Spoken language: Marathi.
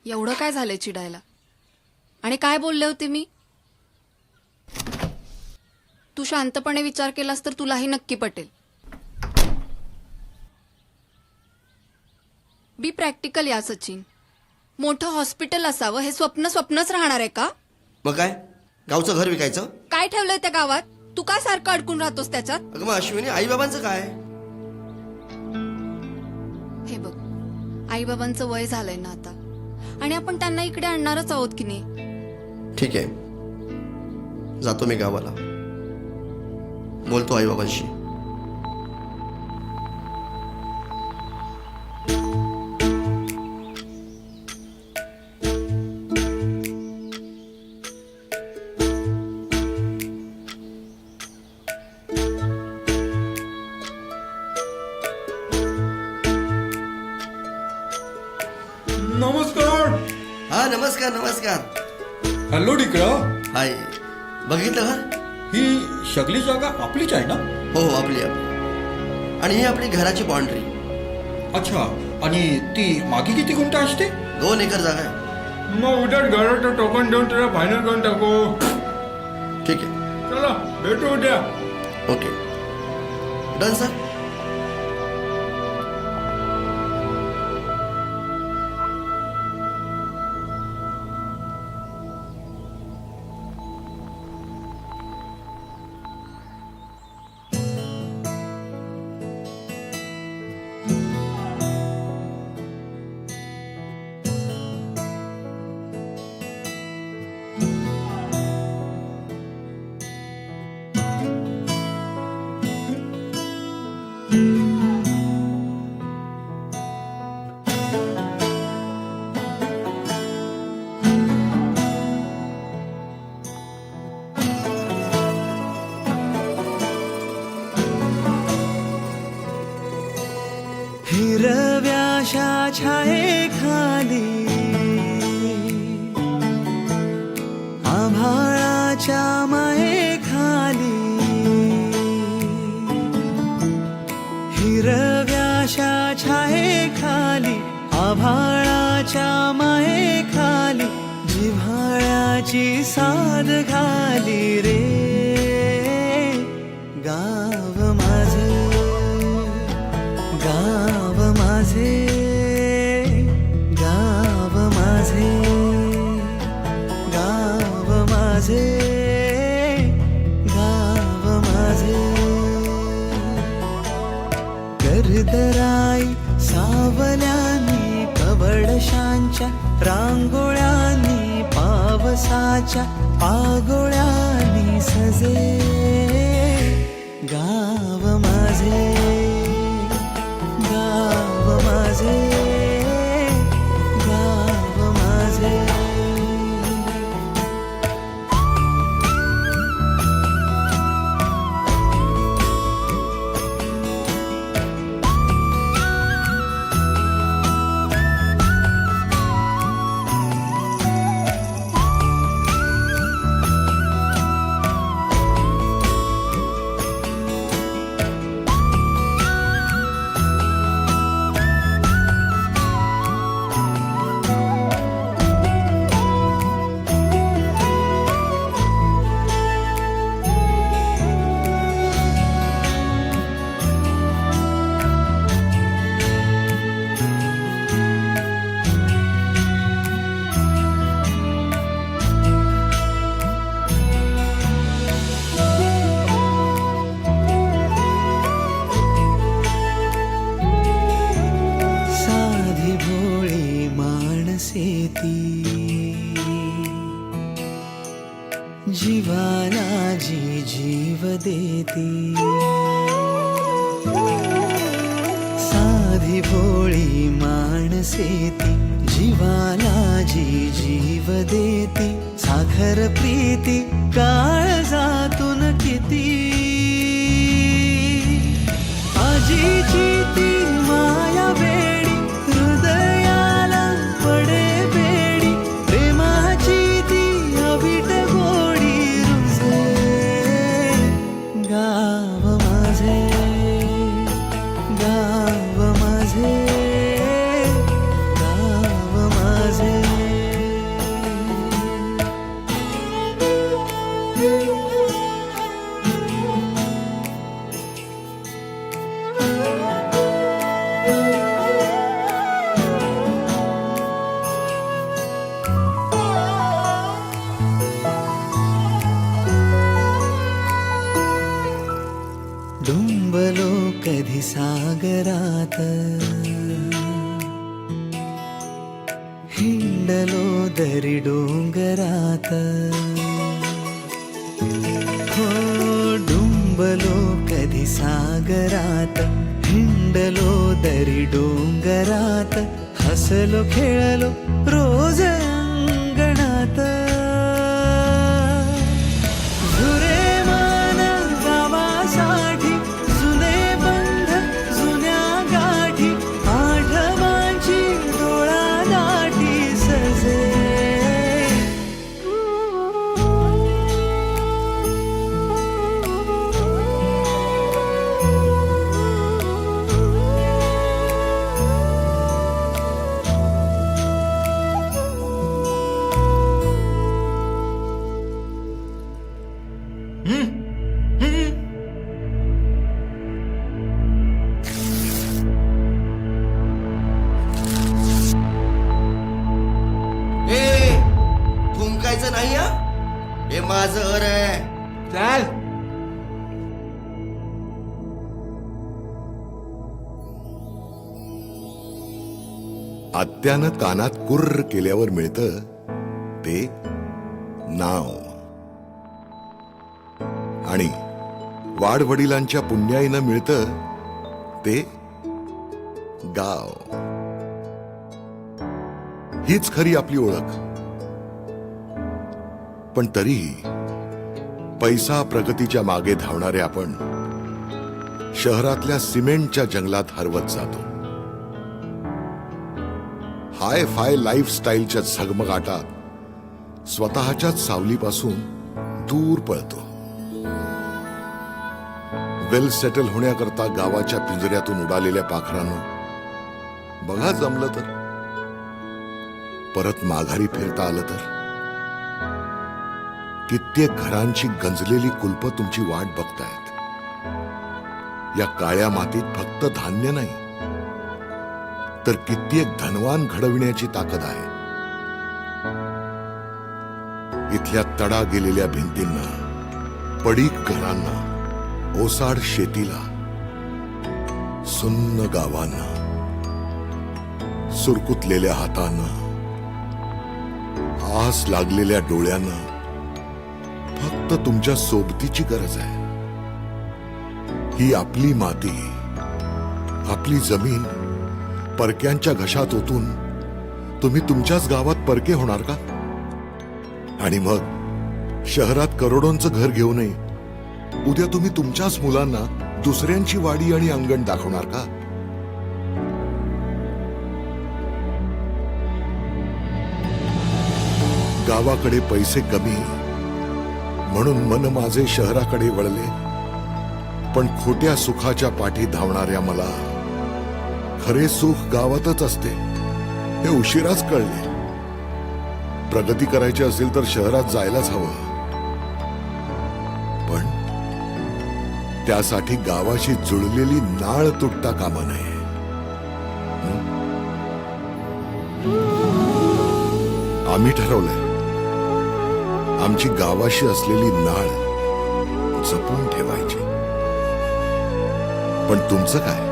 एवढं काय झालंय चिडायला? आणि काय बोलले होते मी? तू शांतपणे विचार केलास तर तुलाही नक्की पटेल. बी प्रॅक्टिकल या सचिन. मोठं हॉस्पिटल असावं हे स्वप्नच राहणार आहे का? मग काय, गावचं घर विकायचं? काय ठेवलंय त्या गावात? तू काय सारखं अडकून राहतोस त्याच्यात? अगं मग अश्विनी, आई बाबांचं काय? हे बघ, आई बाबांचं वय झालंय ना आता, आणि आपण त्यांना इकडे आणणारच आहोत की नाही. ठीक आहे, जातो मी गावाला, बोलतो आई बाबांशी. नमस्कार. हा, नमस्कार नमस्कार. हॅलो डिकळा. हाय, बघितलं घर? ही सगळी जागा आपलीच आहे ना? हो हो, आपली आपली. आणि ही आपली घराची बाउंड्री. अच्छा, आणि ती मागे किती गुंठ असते? 2 एकर जागा आहे. मग उद्या घराचं टोकन देऊन त्याला फायनल करून टाकू. ठीक आहे, चला भेटू उद्या. Okay, done sir. हिरव्याशा छायेखाली आभाळाच्या मायेखाली हिरव्याशा छायेखाली आभाळाच्या मायेखाली जिव्हाळ्याची साद घाली रे गाव माझे गाव माझे गाव माझे गाव माझे गाव माझे गर्दराई सावल्यांनी कवडशांच्या रांगोळ्यांनी पावसाच्या पागोळ्यांनी सजे गाव माझे गाव माझे गाव माझे साधी भोळी माणसे ती जीवाला जी जीव देती साधी भोळी माणसे ती जीवाला जी जीव देती साखर प्रीती काळजातून किती आजीची ती माया वेडी हृदयाला पडे बेडी प्रेमाची ती अवीट गोडी रुजे गाव माझे गाव माझे गाव माझे डोंगरात हिंडलो दरी डोंगरात हो डुंबलो कधी सागरात हिंडलो दरी डोंगरात हसलो खेळलो रोज अंगणात झुरे मान गावासाठी जुने बंध जुन्या गाठी आठवांची डोळा दाटी सजे ए थुंकायचं नाही हा, हे माझं घर आहे. चल. आत्यानं कानात कुर्र केल्यावर मिळतं ते नाव आणि वाडवडिलांच्या पुण्याईनं मिळतं ते गाव. हीच खरी आपली ओळख. पण तरीही पैसा प्रगतीच्या मागे धावणारे आपण शहरातल्या सिमेंटच्या जंगलात हरवत जातो. हाय फाय लाईफस्टाईलच्या झगमगाटात स्वतःच्याच सावलीपासून दूर पळतो. वेल सेटल होण्याकरता गावाच्या पिंजऱ्यातून उडालेल्या पाखरांनो, बघा जमलं तर परत माघारी फिरता आलं तर. कित्येक घरांची गंजलेली कुलपं तुमची वाट बघतायत. या काळ्या मातीत फक्त धान्य नाही तर कित्येक धनवान घडविण्याची ताकद आहे. इथल्या तडा गेलेल्या भिंतींना, पडीक घरांना, ओसाड शेतीला, सुन्न गावांना, सुरकुतलेल्या हातांना, आस लागलेल्या डोळ्यांना फक्त तुमच्या सोबतीची गरज आहे. ही आपली माती, आपली जमीन परक्यांच्या घशात ओतून तुम्ही तुमच्याच गावात परके होणार का? आणि मग शहरात करोडोंचं घर घेऊनही उद्या तुम्ही तुमच्याच मुलांना दुसऱ्यांची वाडी आणि अंगण दाखवणार का? गावाकडे पैसे कमी म्हणून मन माझे शहराकडे वळले. पण खोट्या सुखाच्या पाठी धावणाऱ्या मला खरे सुख गावातच असते हे उशिराच कळले. प्रगती करायची असेल तर शहरात जायलाच हवं, पण त्यासाठी गावाशी जुळलेली नाळ तुटता कामा नये. आम्ही ठरवलंय आमची गावाशी असलेली नाळ जपून ठेवायची. पण तुमचं काय?